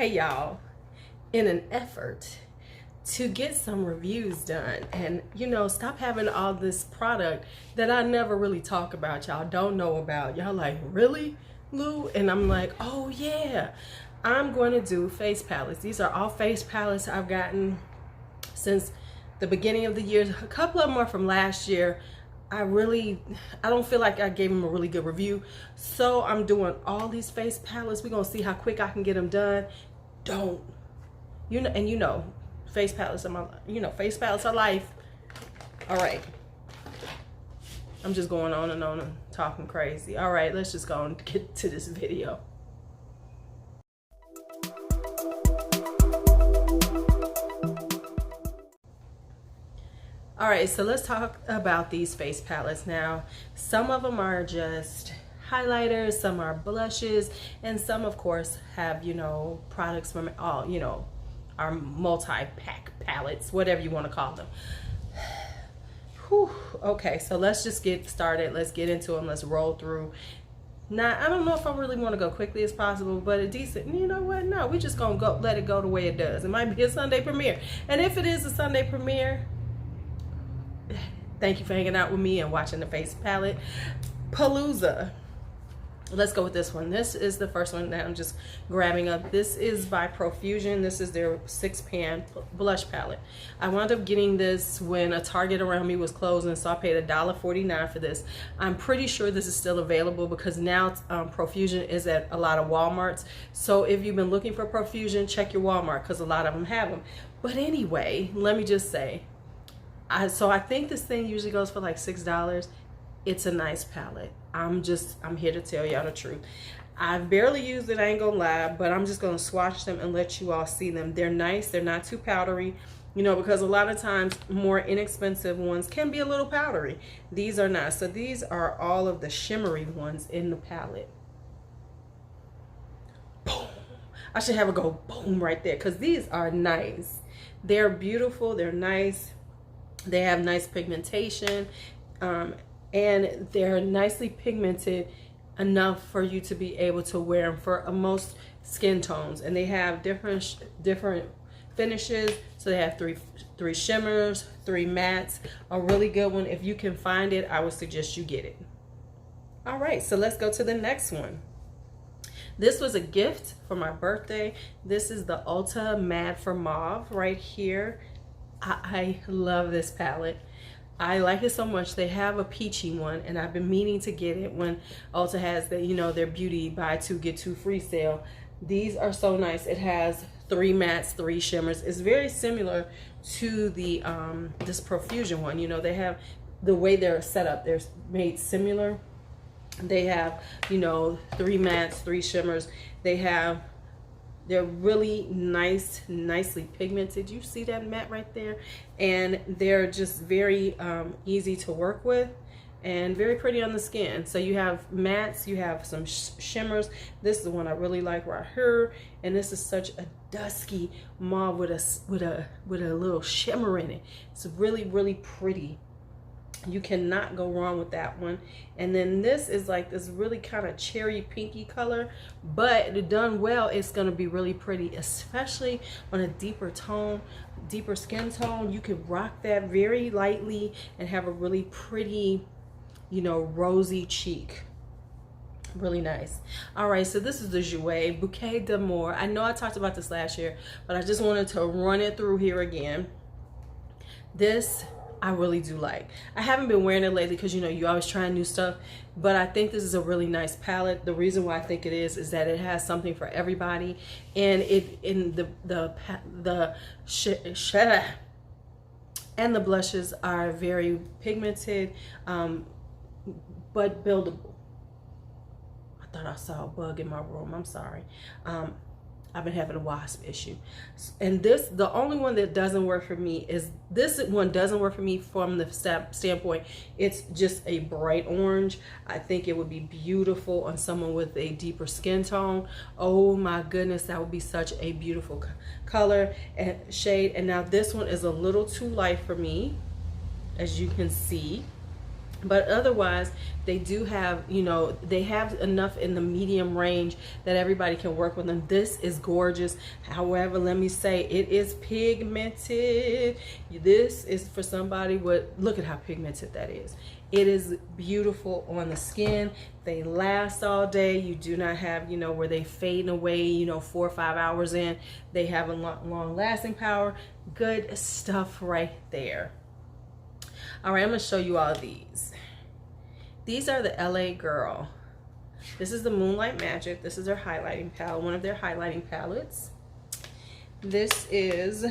Hey y'all, in an effort to get some reviews done and stop having all this product that I never really talk about, y'all don't know about. Y'all like, really, Lou? And I'm like, oh yeah, I'm going to do face palettes. These are all face palettes I've gotten since the beginning of the year. A couple of them are from last year. I don't feel like I gave them a really good review, so I'm doing all these face palettes. We're gonna see how quick I can get them done. Face palettes are face palettes are life. All right, I'm just going on and talking crazy. All right, let's just go and get to this video. All right, so let's talk about these face palettes now. Some of them are just highlighters, some are blushes, and some of course have, products from all, our multi-pack palettes, whatever you want to call them. Whew. Okay, so let's just get started. Let's get into them. Let's roll through. Now, I don't know if I really want to go quickly as possible, but a decent, you know what? No, we're just going to let it go the way it does. It might be a Sunday premiere. And if it is a Sunday premiere, thank you for hanging out with me and watching the face palette palooza. Let's go with this one. This is the first one that I'm just grabbing up. This is by Profusion. This is their 6-pan blush palette. I wound up getting this when a Target around me was closing, so I paid $1.49 for this. I'm pretty sure this is still available because now Profusion is at a lot of Walmarts. So if you've been looking for Profusion, check your Walmart because a lot of them have them. But anyway, let me just say, so I think this thing usually goes for like $6. It's a nice palette. I'm here to tell y'all the truth. I've barely used it, I ain't gonna lie, but I'm just gonna swatch them and let you all see them. They're nice, they're not too powdery, because a lot of times more inexpensive ones can be a little powdery. These are not. So these are all of the shimmery ones in the palette. Boom. I should have it go boom right there because these are nice. They're beautiful, they're nice. They have nice pigmentation, and they're nicely pigmented enough for you to be able to wear them for most skin tones. And they have different finishes. So they have three shimmers, 3 mattes. A really good one. If you can find it, I would suggest you get it. All right, so let's go to the next one. This was a gift for my birthday. This is the Ulta Mad for Mauve right here. I love this palette. I like it so much. They have a peachy one, and I've been meaning to get it when Ulta has their beauty buy 2 get 2 free sale. These are so nice. It has 3 mattes, 3 shimmers. It's very similar to the this Profusion one. They have the way they're set up. They're made similar. They have 3 mattes, 3 shimmers. They're really nicely pigmented. You see that matte right there? And they're just very easy to work with and very pretty on the skin. So you have mattes, you have some shimmers. This is the one I really like right here. And this is such a dusky mauve with a little shimmer in it. It's really pretty. You cannot go wrong with that one. And then this is like this really kind of cherry pinky color, but done well, it's going to be really pretty, especially on a deeper skin tone. You can rock that very lightly and have a really pretty, rosy cheek. Really nice. All right, so this is the Jouer Bouquet d'Amour. I know I talked about this last year, but I just wanted to run it through here again. This I really do like. I haven't been wearing it lately because you're always trying new stuff, but I think this is a really nice palette. The reason why I think it is that it has something for everybody, and and the blushes are very pigmented, but buildable. I thought I saw a bug in my room. I'm sorry. I've been having a wasp issue. And the only one that doesn't work for me is this one. Doesn't work for me from the standpoint it's just a bright orange. I think it would be beautiful on someone with a deeper skin tone. Oh my goodness, that would be such a beautiful color and shade. And now this one is a little too light for me, as you can see. But otherwise, they do have, you know, they have enough in the medium range that everybody can work with them. This is gorgeous. However, let me say, it is pigmented. This is for somebody with, look at how pigmented that is. It is beautiful on the skin. They last all day. You do not have, you know, where they fade away, you know, 4 or 5 hours in. They have a long lasting power. Good stuff right there. All right, I'm gonna show you all these. These are the LA Girl. This is the Moonlight Magic. This is their highlighting palette, one of their highlighting palettes. This is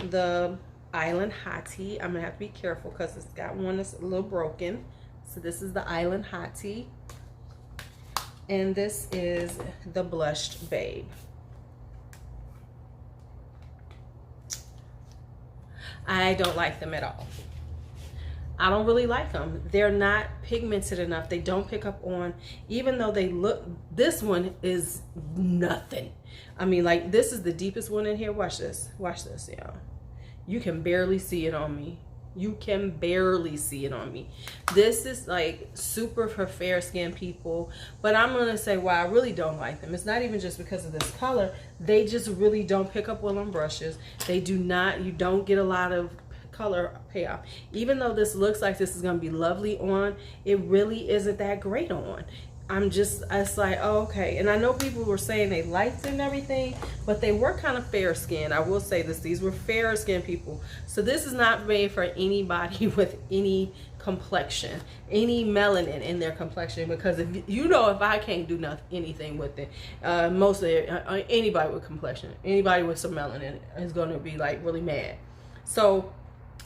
the Island Hottie. I'm gonna have to be careful because it's got one that's a little broken. So this is the Island Hottie. And this is the Blushed Babe. I don't like them at all. I don't really like them. They're not pigmented enough. They don't pick up on, even though they look, this one is nothing. I mean, like, this is the deepest one in here. Watch this, y'all. You can barely see it on me. You can barely see it on me. This is like super for fair skinned people, but I'm gonna say why I really don't like them. It's not even just because of this color. They just really don't pick up well on brushes. They do not, you don't get a lot of color payoff. Even though this looks like this is going to be lovely on, it really isn't that great on. It's like, oh, okay. And I know people were saying they liked it and everything, but they were kind of fair skinned. I will say this, these were fair skinned people. So this is not made for anybody with any complexion, any melanin in their complexion, because if you know, if I can't do anything with it, mostly anybody with complexion, anybody with some melanin is going to be like really mad. So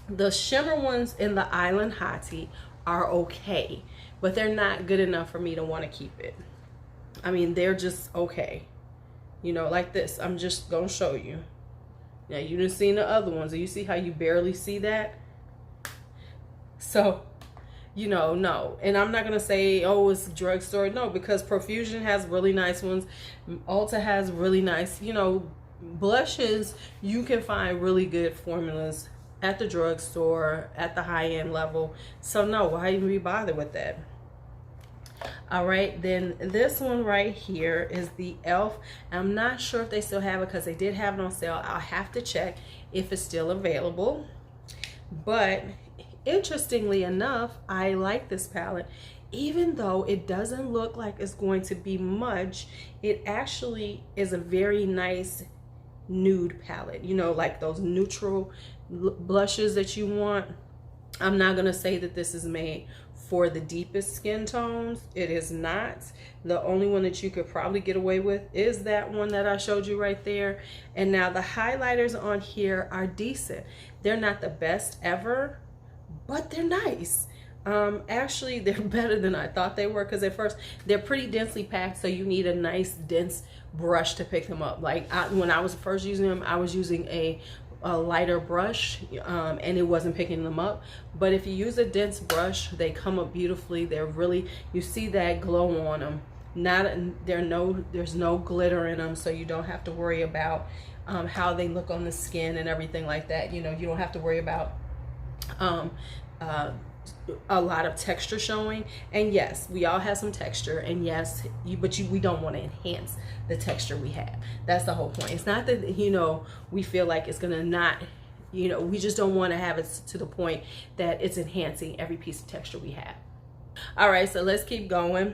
the shimmer ones in the Island Hottie are okay, but they're not good enough for me to want to keep it. I mean, they're just okay. You know, like this. I'm just going to show you. Now, you didn't see the other ones. You see how you barely see that? So, you know, no. And I'm not going to say, oh, it's drugstore. No, because Profusion has really nice ones. Ulta has really nice, you know, blushes. You can find really good formulas at the drugstore, at the high-end level. So no, why even be bothered with that? All right, then this one right here is the e.l.f. I'm not sure if they still have it because they did have it on sale. I'll have to check if it's still available. But interestingly enough, I like this palette. Even though it doesn't look like it's going to be much, it actually is a very nice nude palette. You know, like those neutral blushes that you want. I'm not gonna say that this is made for the deepest skin tones. It is not. The only one that you could probably get away with is that one that I showed you right there. And now the highlighters on here are decent. They're not the best ever, but they're nice. Actually, they're better than I thought they were, because at first they're pretty densely packed, so you need a nice dense brush to pick them up. Like when I was first using them, I was using a lighter brush, and it wasn't picking them up. But if you use a dense brush, they come up beautifully. They're really, you see that glow on them. There's no glitter in them, so you don't have to worry about how they look on the skin and everything like that. You know, you don't have to worry about a lot of texture showing. And yes, we all have some texture, and yes, we don't want to enhance the texture we have. That's the whole point. It's not that, you know, we feel like it's gonna not, you know, we just don't want to have it to the point that it's enhancing every piece of texture we have. All right, so let's keep going.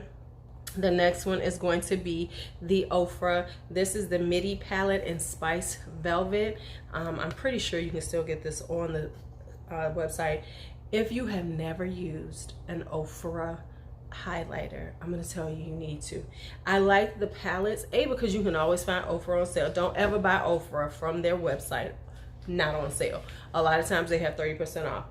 The next one is going to be the Ofra. This is the Midi palette in Spice Velvet. I'm pretty sure you can still get this on the website. If you have never used an Ofra highlighter, I'm going to tell you, you need to. I like the palettes, because you can always find Ofra on sale. Don't ever buy Ofra from their website, not on sale. A lot of times they have 30% off.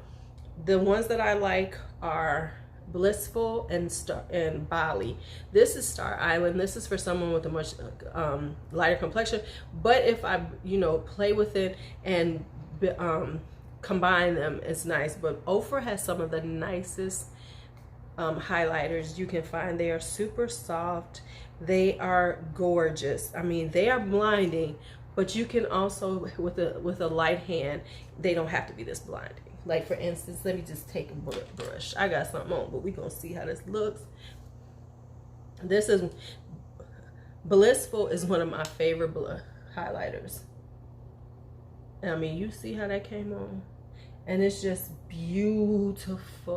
The ones that I like are Blissful and Bali. This is Star Island. This is for someone with a much lighter complexion, but if I, you know, play with it and combine them, it's nice. But Ofra has some of the nicest highlighters you can find. They are super soft. They are gorgeous. I mean, they are blinding, but you can also, with a light hand, they don't have to be this blinding. Like for instance, let me just take a bullet brush. I got something on, but we're going to see how this looks. This is Blissful is one of my favorite highlighters. I mean, you see how that came on? And it's just beautiful.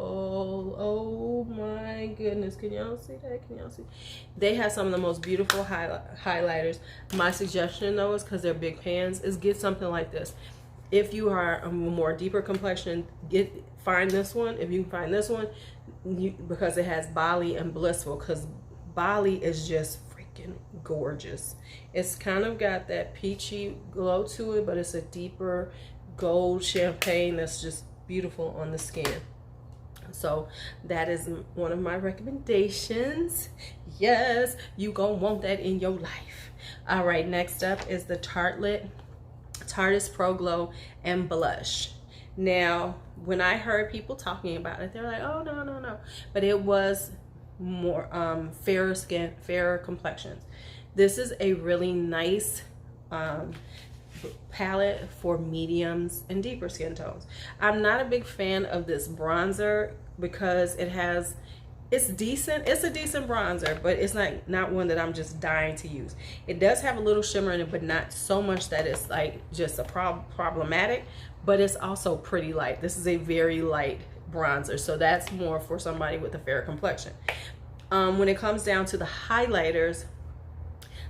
Oh my goodness. Can y'all see that? Can y'all see? They have some of the most beautiful highlighters. My suggestion though is, because they're big pans, is get something like this. If you are a more deeper complexion, find this one. If you can find this one, because it has Bali and Blissful, because Bali is just freaking gorgeous. It's kind of got that peachy glow to it, but it's a deeper gold champagne that's just beautiful on the skin. So that is one of my recommendations. Yes, you gonna want that in your life. All right, next up is the Tartelette Pro Glow and Blush. Now, when I heard people talking about it, they're like, oh no, but it was more fairer skin, fairer complexions. This is a really nice palette for mediums and deeper skin tones. I'm not a big fan of this bronzer because it's decent. It's a decent bronzer, but it's not one that I'm just dying to use. It does have a little shimmer in it, but not so much that it's like just a problematic, but it's also pretty light. This is a very light bronzer, so that's more for somebody with a fair complexion. When it comes down to the highlighters,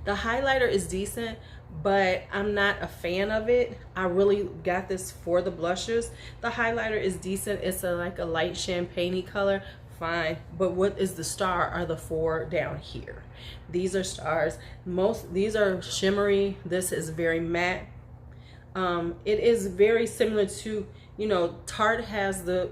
the highlighter is decent, but I'm not a fan of it. I really got this for the blushes. The highlighter is decent. It's like a light champagne-y color, fine. But what is the star are the 4 down here. These are stars. These are shimmery. This is very matte. It is very similar to, Tarte has the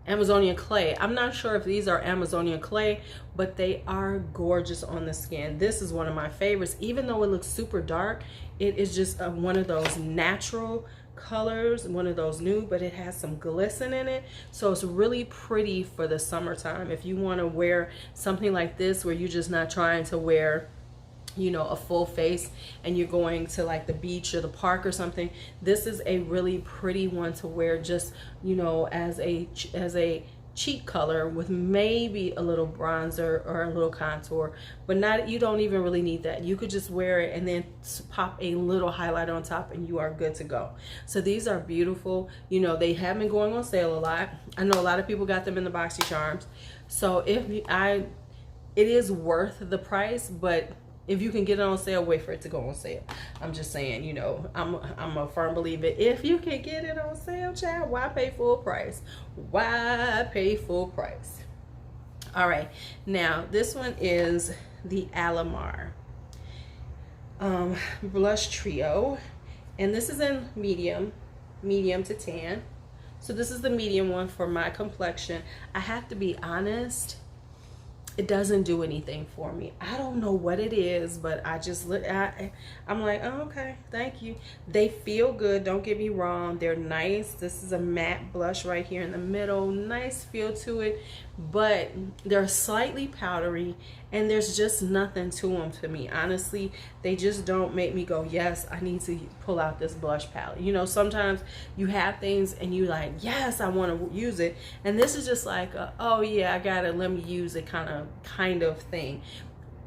Amazonian clay. I'm not sure if these are Amazonian clay, but they are gorgeous on the skin. This is one of my favorites. Even though it looks super dark, it is just one of those natural colors, one of those nude, but it has some glisten in it. So it's really pretty for the summertime. If you want to wear something like this, where you're just not trying to wear a full face and you're going to like the beach or the park or something, this is a really pretty one to wear just as a cheek color with maybe a little bronzer or a little contour, but you don't even really need that. You could just wear it and then pop a little highlighter on top and you are good to go. So these are beautiful. They have been going on sale a lot. I know a lot of people got them in the BoxyCharms, so it is worth the price, but if you can get it on sale, wait for it to go on sale. I'm just saying, I'm a firm believer. If you can get it on sale, child, why pay full price? Why pay full price? All right, now this one is the Alamar Blush Trio, and this is in medium to tan. So this is the medium one for my complexion. I have to be honest, it doesn't do anything for me. I don't know what it is, but I just look I'm like, oh, okay, thank you. They feel good, don't get me wrong. They're nice. This is a matte blush right here in the middle. Nice feel to it, but they're slightly powdery and there's just nothing to them to me. Honestly, they just don't make me go, yes, I need to pull out this blush palette. Sometimes you have things and you like, yes, I want to use it. And this is just like, oh yeah, I got it, let me use it kind of thing.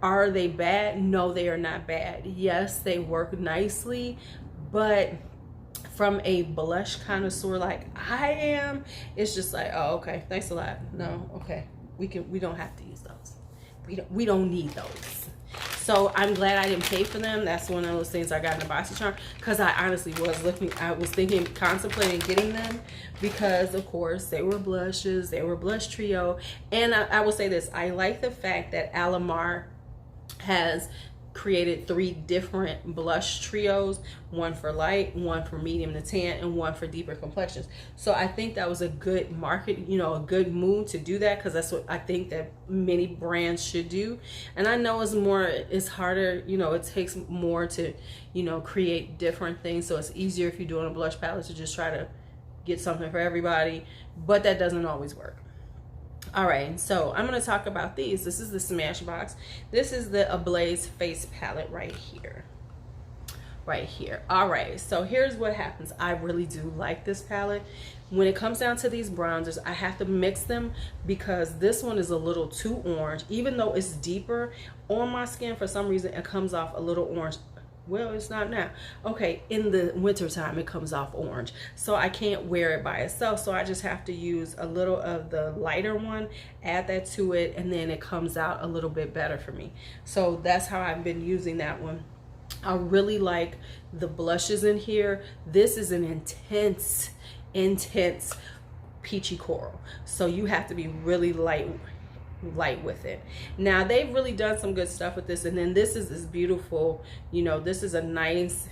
Are they bad? No, they are not bad. Yes, they work nicely, but from a blush connoisseur like I am, it's just like, oh, okay, thanks a lot. No, okay, we don't have to use those. We don't need those. So I'm glad I didn't pay for them. That's one of those things I got in the BoxyCharm, because I honestly was contemplating getting them, because of course they were blushes, they were blush trio. And I will say this, I like the fact that Alamar has created 3 different blush trios, one for light, one for medium to tan, and one for deeper complexions. So I think that was a good market, a good move to do that, because that's what I think that many brands should do. And I know it's harder, it takes more to, create different things. So it's easier if you're doing a blush palette to just try to get something for everybody, but that doesn't always work. All right, so I'm going to talk about these. This is the Smashbox. This is the Ablaze Face Palette right here. right here. All right, so here's what happens. I really do like this palette. When it comes down to these bronzers, I have to mix them because this one is a little too orange. Even though it's deeper on my skin, for some reason it comes off a little orange. Well, it's not now. Okay, in the winter time it comes off orange, so I can't wear it by itself, so I just have to use a little of the lighter one, add that to it, and then it comes out a little bit better for me. So that's how I've been using that one. I really like the blushes in here. This is an intense peachy coral, so you have to be really light with it. Now they've really done some good stuff with this. And then this is this beautiful, you know, this is a nice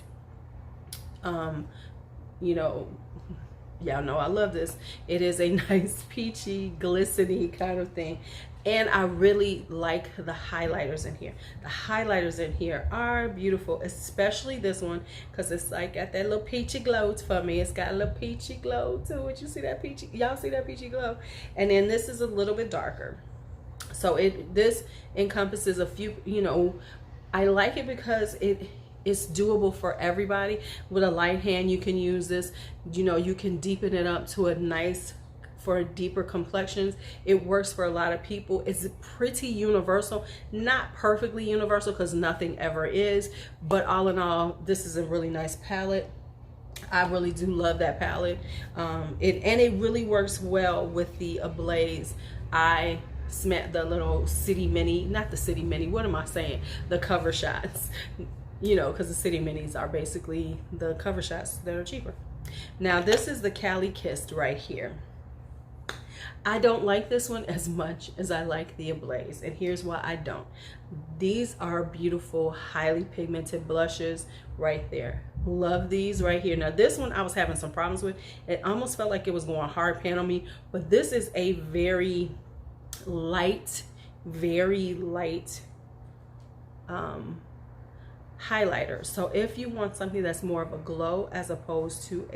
you know, y'all know I love this. It is a nice peachy glistening kind of thing. And I really like the highlighters in here. The highlighters in here are beautiful, especially this one, because it's like got that little peachy glow for me. It's got a little peachy glow to it. You see that peachy? Y'all see that peachy glow? And then this is a little bit darker. So this encompasses a few, you know, I like it because it's doable for everybody. With a light hand, you can use this. You know, you can deepen it up to a nice, for deeper complexions. It works for a lot of people. It's pretty universal, not perfectly universal because nothing ever is, but all in all, this is a really nice palette. I really do love that palette. It really works well with the Ablaze Eye the little City Mini, not the City Mini, what am I saying? The cover shots, you know, because the City Minis are basically the cover shots that are cheaper. Now this is the Cali Kissed right here. I don't like this one as much as I like the Ablaze, and here's why I don't. These are beautiful, highly pigmented blushes right there. Love these right here. Now this one I was having some problems with. It almost felt like it was going hard pan on me, but this is a very light highlighter. So if you want something that's more of a glow as opposed to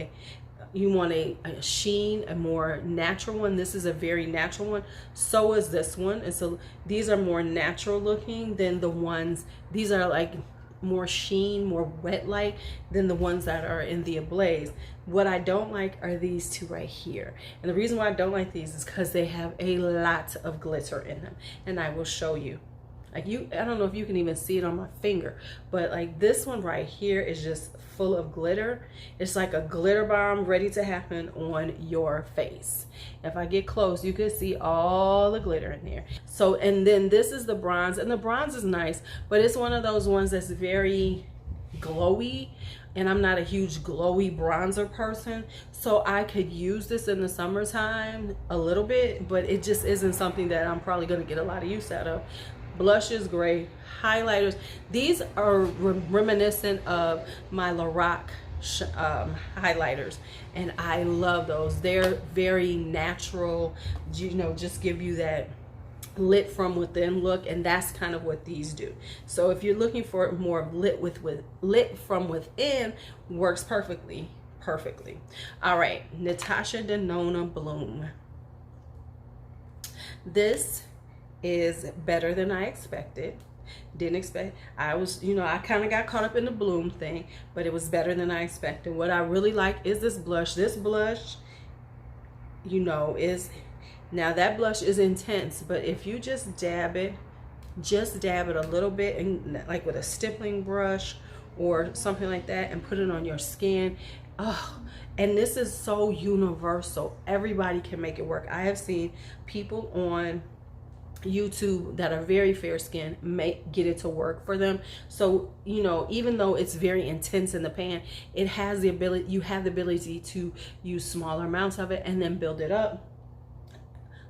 you want a sheen, a more natural one, this is a very natural one. So is this one. And so these are more natural looking than the ones, these are like more sheen, more wet light than the ones that are in the Ablaze. What I don't like are these two right here. And the reason why I don't like these is because they have a lot of glitter in them. And I will show you. Like I don't know if you can even see it on my finger, but like this one right here is just full of glitter. It's like a glitter bomb ready to happen on your face. If I get close, you can see all the glitter in there. So, and then this is the bronze, and the bronze is nice, but it's one of those ones that's very glowy, and I'm not a huge glowy bronzer person, so I could use this in the summertime a little bit, but it just isn't something that I'm probably going to get a lot of use out of. Blush is great. Highlighters, these are reminiscent of my Lorac highlighters, and I love those. They're very natural, you know, just give you that lit from within look, and that's kind of what these do. So if you're looking for more lit from within, works perfectly. All right, Natasha Denona Bloom. This is better than I expected. Didn't expect. I was, you know, I kind of got caught up in the Bloom thing, but it was better than I expected. What I really like is this blush. This blush, you know, is, now that blush is intense, but if you just dab it a little bit, and like with a stippling brush or something like that, and put it on your skin. Oh, and this is so universal. Everybody can make it work. I have seen people on YouTube that are very fair skinned get it to work for them. So, you know, even though it's very intense in the pan, it has the ability, you have the ability to use smaller amounts of it and then build it up.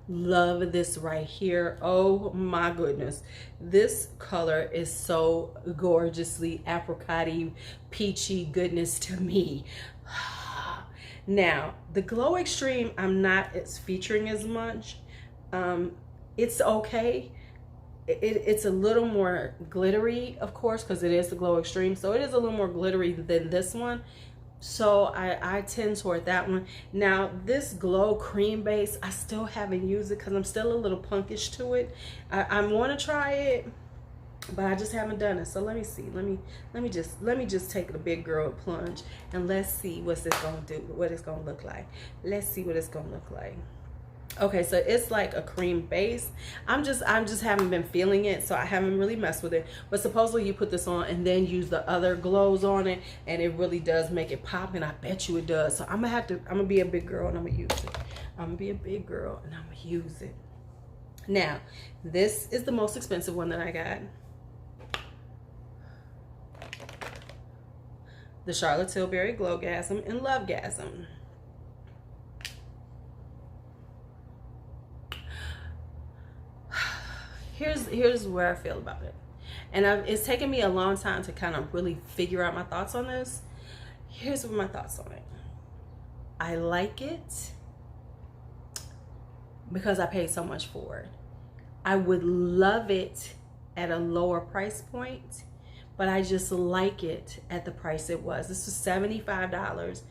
Love this right here. Oh my goodness, this color is so gorgeously apricot-y, peachy goodness to me. Now the Glow Extreme I'm not featuring as much. It's okay. It's a little more glittery, of course, because it is the Glow Extreme, so it is a little more glittery than this one. So I tend toward that one. Now this Glow Cream Base, I still haven't used it because I'm still a little punkish to it. I want to try it, but I just haven't done it. So let me see. Let me just take the big girl plunge, and let's see what's this gonna do. What it's gonna look like. Let's see what it's gonna look like. Okay, so it's like a cream base. I'm just haven't been feeling it, so I haven't really messed with it. But supposedly you put this on and then use the other glows on it, and it really does make it pop, and I bet you it does. So I'm gonna be a big girl and I'm gonna use it. I'm gonna be a big girl and I'm gonna use it. Now, this is the most expensive one that I got. The Charlotte Tilbury Glowgasm and Lovegasm. Here's where I feel about it, and it's taken me a long time to kind of really figure out my thoughts on this. Here's my thoughts on it. I like it because I paid so much for it. I would love it at a lower price point, but I just like it at the price it was. This was $75.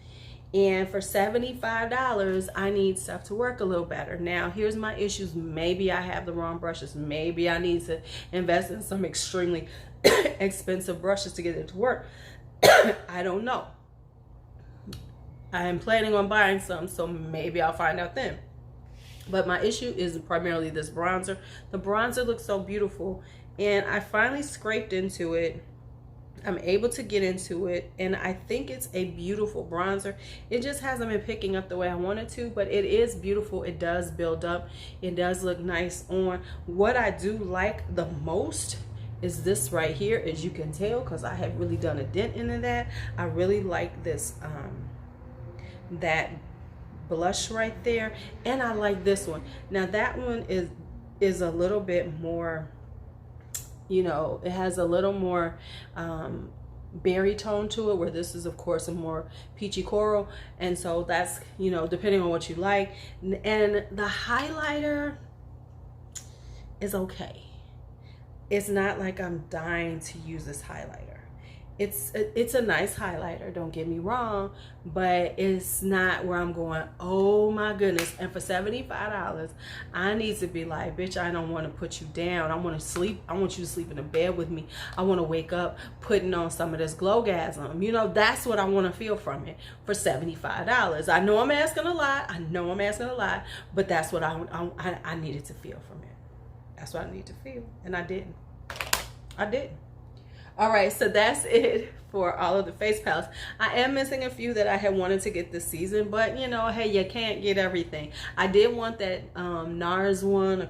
And for $75, I need stuff to work a little better. Now, here's my issues. Maybe I have the wrong brushes. Maybe I need to invest in some extremely expensive brushes to get it to work. I don't know. I am planning on buying some, so maybe I'll find out then. But my issue is primarily this bronzer. The bronzer looks so beautiful, and I finally scraped into it. I'm able to get into it, and I think it's a beautiful bronzer. It just hasn't been picking up the way I wanted to, but it is beautiful. It does build up. It does look nice on. What I do like the most is this right here, as you can tell, because I have really done a dent into that. I really like this that blush right there, and I like this one. Now that one is a little bit more, you know, it has a little more berry tone to it, where this is of course a more peachy coral, and so that's, you know, depending on what you like. And the highlighter is okay. It's not like I'm dying to use this highlighter. It's a nice highlighter, don't get me wrong, but it's not where I'm going, oh my goodness. And for $75, I need to be like, bitch, I don't want to put you down. I want to sleep. I want you to sleep in a bed with me. I want to wake up putting on some of this Glowgasm. You know, that's what I want to feel from it for $75. I know I'm asking a lot, but that's what I needed to feel from it. That's what I need to feel, and I didn't. All right, so that's it for all of the face palettes. I am missing a few that I had wanted to get this season, but you know, hey, you can't get everything. I did want that NARS one.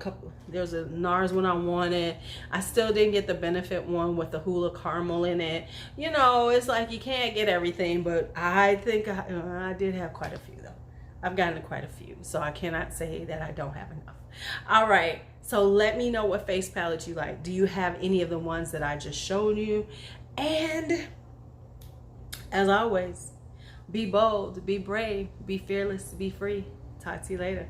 There's a NARS one I wanted. I still didn't get the Benefit one with the Hula Caramel in it. You know, it's like you can't get everything, but I think I did have quite a few though. I've gotten quite a few, so I cannot say that I don't have enough. All right, so let me know what face palette you like. Do you have any of the ones that I just showed you? And as always, be bold, be brave, be fearless, be free. Talk to you later.